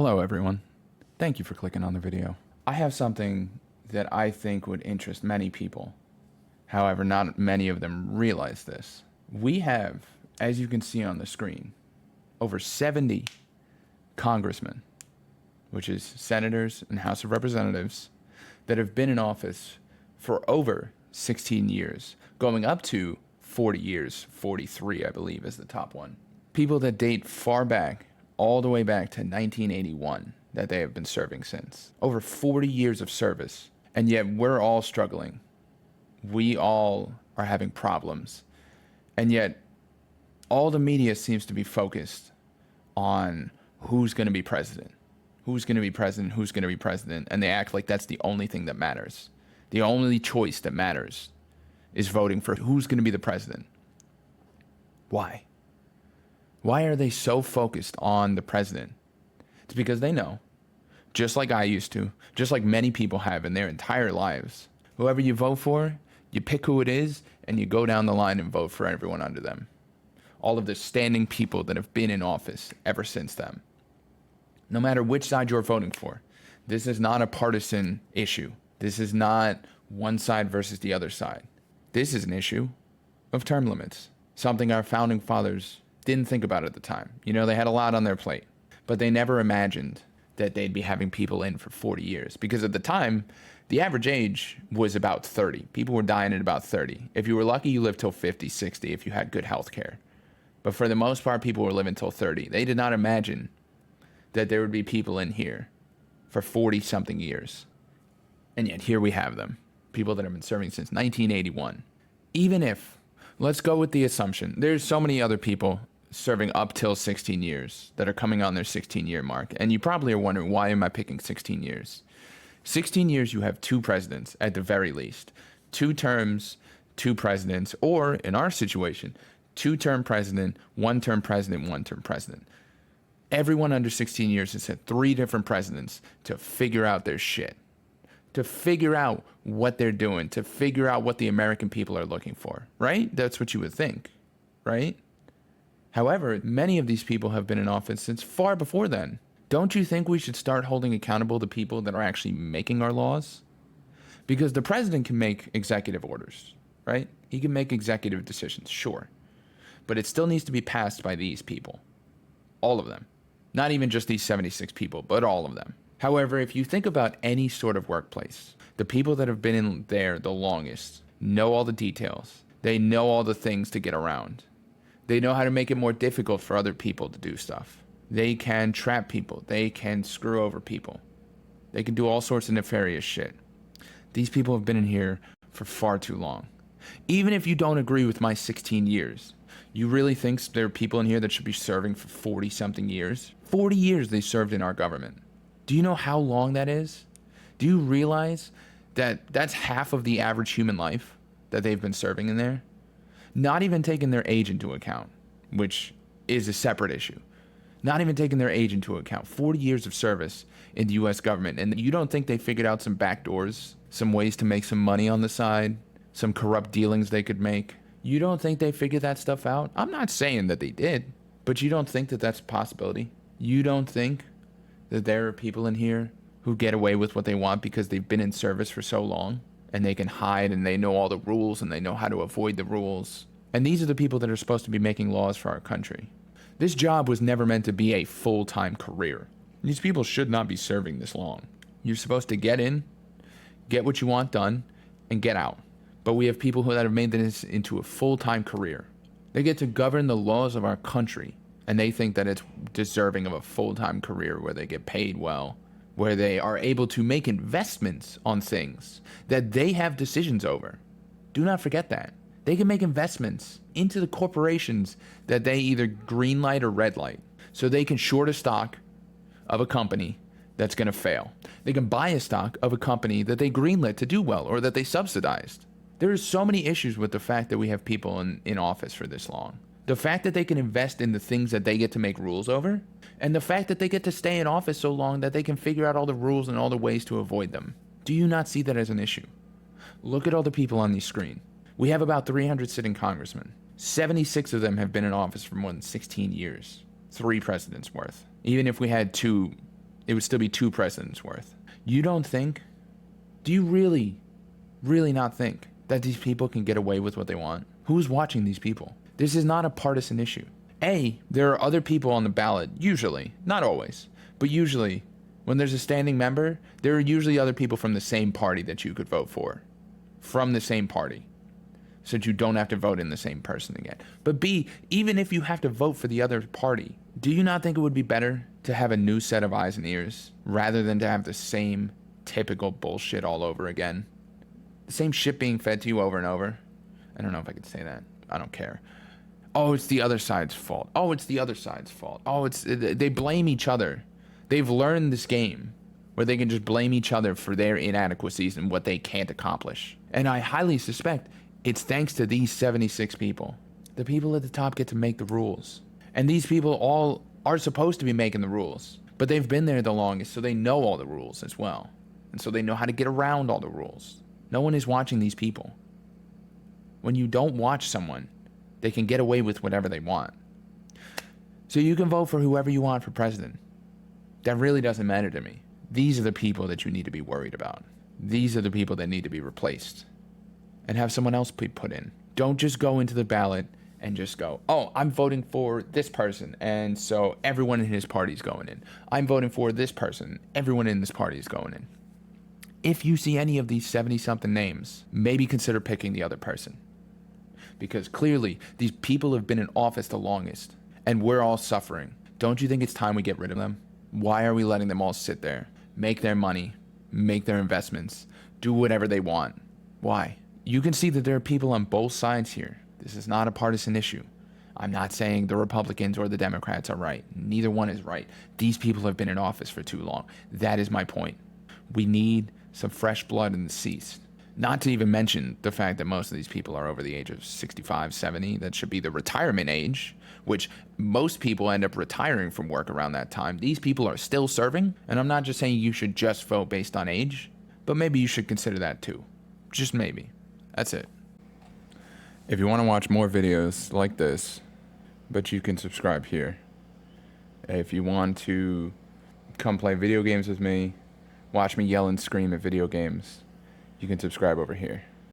Hello everyone. Thank you for clicking on the video. I have something that I think would interest many people. However, not many of them realize this. We have, as you can see on the screen, over 70 congressmen, which is senators and House of Representatives, that have been in office for over 16 years, going up to 40 years, 43 I believe is the top one. People that date far back, all the way back to 1981, that they have been serving since. Over 40 years of service, and yet we're all struggling. We all are having problems, and yet all the media seems to be focused on who's going to be president. Who's going to be president, who's going to be president, and they act like that's the only thing that matters. The only choice that matters is voting for who's going to be the president. Why? Why are they so focused on the president? It's because they know, just like I used to, just like many people have in their entire lives, whoever you vote for, you pick who it is, and you go down the line and vote for everyone under them. All of the standing people that have been in office ever since them. No matter which side you're voting for, this is not a partisan issue. This is not one side versus the other side. This is an issue of term limits, something our founding fathers didn't think about at the time. You know, they had a lot on their plate, but they never imagined that they'd be having people in for 40 years. Because at the time, the average age was about 30. People were dying at about 30. If you were lucky, you lived till 50, 60 if you had good health care. But for the most part, people were living till 30. They did not imagine that there would be people in here for 40-something years. And yet here we have them, people that have been serving since 1981. Even if, let's go with the assumption, there's so many other people serving up till 16 years that are coming on their 16-year mark. And you probably are wondering, why am I picking 16 years? 16 years, you have two presidents at the very least. 2 terms, 2 presidents, or in our situation, 2-term president, 1-term president, 1-term president. Everyone under 16 years has had 3 different presidents to figure out their shit, to figure out what they're doing, to figure out what the American people are looking for, right? That's what you would think, right? However, many of these people have been in office since far before then. Don't you think we should start holding accountable the people that are actually making our laws? Because the president can make executive orders, right? He can make executive decisions, sure. But it still needs to be passed by these people. All of them. Not even just these 76 people, but all of them. However, if you think about any sort of workplace, the people that have been in there the longest know all the details. They know all the things to get around. They know how to make it more difficult for other people to do stuff. They can trap people. They can screw over people. They can do all sorts of nefarious shit. These people have been in here for far too long. Even if you don't agree with my 16 years, you really think there are people in here that should be serving for 40-something years? 40 years they served in our government. Do you know how long that is? Do you realize that that's half of the average human life that they've been serving in there? Not even taking their age into account, which is a separate issue. Not even taking their age into account. 40 years of service in the U.S. government, and you don't think they figured out some back doors, some ways to make some money on the side, some corrupt dealings they could make? You don't think they figured that stuff out? I'm not saying that they did, but you don't think that that's a possibility? You don't think that there are people in here who get away with what they want because they've been in service for so long, and they can hide, and they know all the rules, and they know how to avoid the rules? And these are the people that are supposed to be making laws for our country. This job was never meant to be a full-time career. These people should not be serving this long. You're supposed to get in, get what you want done, and get out. But we have people that have made this into a full-time career. They get to govern the laws of our country, and they think that it's deserving of a full-time career where they get paid well, where they are able to make investments on things that they have decisions over. Do not forget that. They can make investments into the corporations that they either green light or red light. So they can short a stock of a company that's going to fail. They can buy a stock of a company that they greenlit to do well or that they subsidized. There are so many issues with the fact that we have people in office for this long. The fact that they can invest in the things that they get to make rules over, and the fact that they get to stay in office so long that they can figure out all the rules and all the ways to avoid them. Do you not see that as an issue? Look at all the people on the screen. We have about 300 sitting congressmen. 76 of them have been in office for more than 16 years. 3 presidents worth. Even if we had 2 It would still be 2 presidents worth. You don't think, do you really not think that these people can get away with what they want? Who's watching these people? This is not a partisan issue. There are other people on the ballot, usually, not always, but usually, when there's a standing member, there are usually other people from the same party that you could vote for. From the same party. So that you don't have to vote in the same person again. But B, even if you have to vote for the other party, do you not think it would be better to have a new set of eyes and ears rather than to have the same typical bullshit all over again? The same shit being fed to you over and over. I don't know if I could say that. I don't care. Oh, it's the other side's fault. Oh, it's the other side's fault. Oh, they blame each other. They've learned this game where they can just blame each other for their inadequacies and what they can't accomplish. And I highly suspect it's thanks to these 76 people. The people at the top get to make the rules. And these people all are supposed to be making the rules. But they've been there the longest, so they know all the rules as well. And so they know how to get around all the rules. No one is watching these people. When you don't watch someone, they can get away with whatever they want. So you can vote for whoever you want for president. That really doesn't matter to me. These are the people that you need to be worried about. These are the people that need to be replaced. And have someone else be put in. Don't just go into the ballot and just go, oh, I'm voting for this person, and so everyone in his party is going in. I'm voting for this person. Everyone in this party is going in. If you see any of these 70-something names, maybe consider picking the other person. Because clearly, these people have been in office the longest, and we're all suffering. Don't you think it's time we get rid of them? Why are we letting them all sit there, make their money, make their investments, do whatever they want? Why? You can see that there are people on both sides here. This is not a partisan issue. I'm not saying the Republicans or the Democrats are right. Neither one is right. These people have been in office for too long. That is my point. We need some fresh blood in the seats. Not to even mention the fact that most of these people are over the age of 65, 70. That should be the retirement age, which most people end up retiring from work around that time. These people are still serving, and I'm not just saying you should just vote based on age, but maybe you should consider that too. Just maybe. That's it. If you want to watch more videos like this, but you can subscribe here. If you want to come play video games with me, watch me yell and scream at video games, you can subscribe over here.